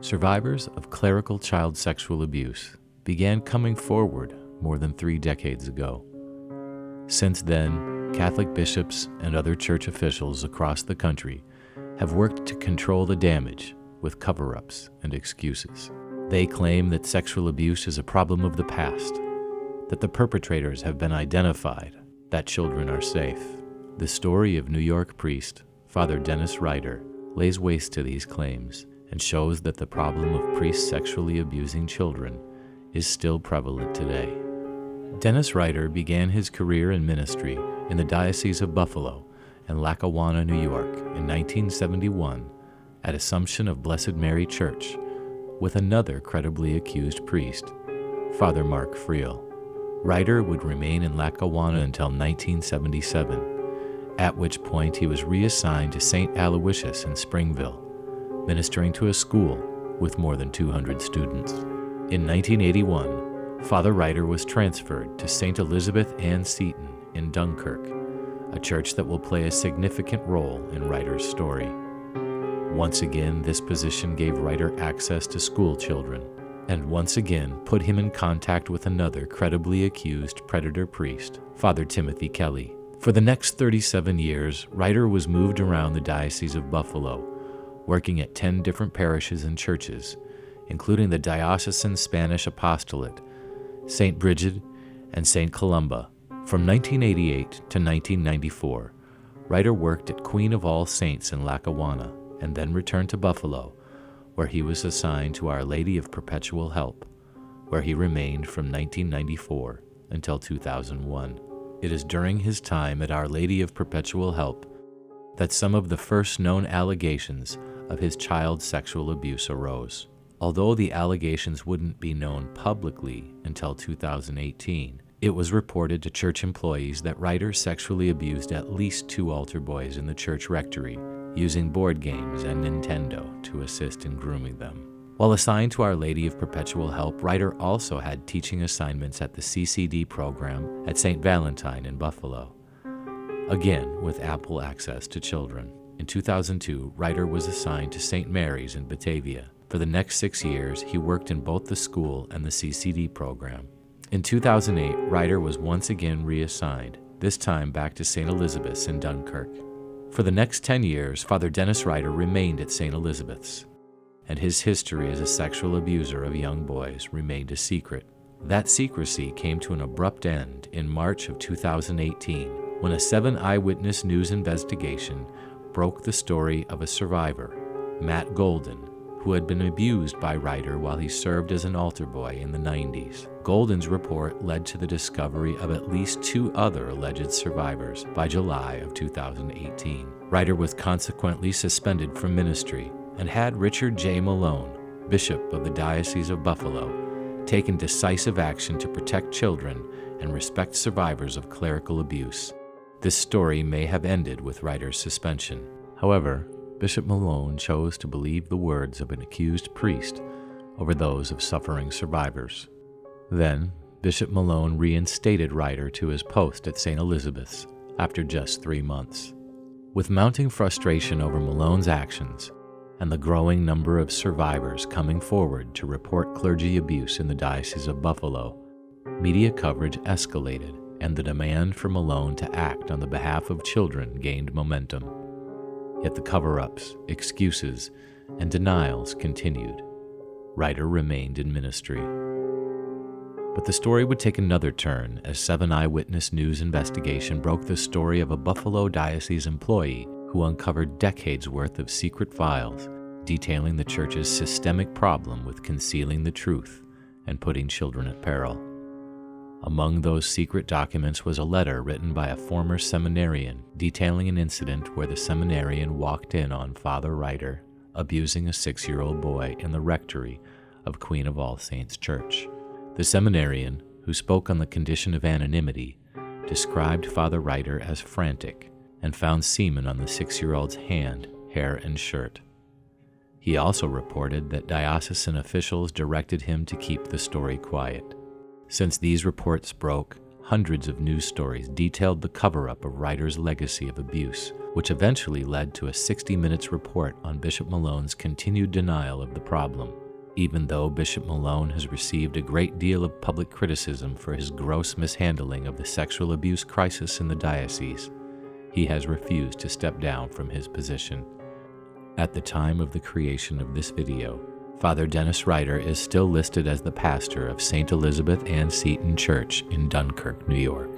Survivors of clerical child sexual abuse began coming forward more than 3 decades ago. Since then, Catholic bishops and other church officials across the country have worked to control the damage with cover-ups and excuses. They claim that sexual abuse is a problem of the past, that the perpetrators have been identified, that children are safe. The story of New York priest Father Dennis Riter lays waste to these claims and shows that the problem of priests sexually abusing children is still prevalent today. Dennis Riter began his career in ministry in the Diocese of Buffalo and Lackawanna, New York in 1971 at Assumption of Blessed Mary Church with another credibly accused priest, Father Mark Friel. Riter would remain in Lackawanna until 1977, at which point he was reassigned to St. Aloysius in Springville, ministering to a school with more than 200 students. In 1981, Father Riter was transferred to Saint Elizabeth Ann Seton in Dunkirk, a church that will play a significant role in Riter's story. Once again, this position gave Riter access to school children, and once again put him in contact with another credibly accused predator priest, Father Timothy Kelly. For the next 37 years, Riter was moved around the Diocese of Buffalo, working at 10 different parishes and churches, including the Diocesan Spanish Apostolate, St. Bridget, and St. Columba. From 1988 to 1994, Riter worked at Queen of All Saints in Lackawanna, and then returned to Buffalo, where he was assigned to Our Lady of Perpetual Help, where he remained from 1994 until 2001. It is during his time at Our Lady of Perpetual Help that some of the first known allegations of his child sexual abuse arose. Although the allegations wouldn't be known publicly until 2018, it was reported to church employees that Riter sexually abused at least 2 altar boys in the church rectory, using board games and Nintendo to assist in grooming them. While assigned to Our Lady of Perpetual Help, Riter also had teaching assignments at the CCD program at St. Valentine in Buffalo, again with ample access to children. In 2002, Riter was assigned to St. Mary's in Batavia. For the next 6 years, he worked in both the school and the CCD program. In 2008, Riter was once again reassigned, this time back to St. Elizabeth's in Dunkirk. For the next 10 years, Father Dennis Riter remained at St. Elizabeth's, and his history as a sexual abuser of young boys remained a secret. That secrecy came to an abrupt end in March of 2018, when a 7 eyewitness news investigation broke the story of a survivor, Matt Golden, who had been abused by Riter while he served as an altar boy in the 90s. Golden's report led to the discovery of at least 2 other alleged survivors by July of 2018. Riter was consequently suspended from ministry and had Richard J. Malone, Bishop of the Diocese of Buffalo, taken decisive action to protect children and respect survivors of clerical abuse. This story may have ended with Riter's suspension. However, Bishop Malone chose to believe the words of an accused priest over those of suffering survivors. Then, Bishop Malone reinstated Riter to his post at St. Elizabeth's after just 3 months. With mounting frustration over Malone's actions and the growing number of survivors coming forward to report clergy abuse in the Diocese of Buffalo, media coverage escalated and the demand for Malone to act on the behalf of children gained momentum. Yet the cover-ups, excuses, and denials continued. Riter remained in ministry. But the story would take another turn as 7 eyewitness news investigation broke the story of a Buffalo Diocese employee who uncovered decades' worth of secret files detailing the church's systemic problem with concealing the truth and putting children at peril. Among those secret documents was a letter written by a former seminarian detailing an incident where the seminarian walked in on Father Riter abusing a 6-year-old boy in the rectory of Queen of All Saints Church. The seminarian, who spoke on the condition of anonymity, described Father Riter as frantic and found semen on the 6-year-old's hand, hair, and shirt. He also reported that diocesan officials directed him to keep the story quiet. Since these reports broke, hundreds of news stories detailed the cover-up of Riter's legacy of abuse, which eventually led to a 60 Minutes report on Bishop Malone's continued denial of the problem. Even though Bishop Malone has received a great deal of public criticism for his gross mishandling of the sexual abuse crisis in the diocese, he has refused to step down from his position. At the time of the creation of this video, Father Dennis Riter is still listed as the pastor of Saint Elizabeth Ann Seton Church in Dunkirk, New York.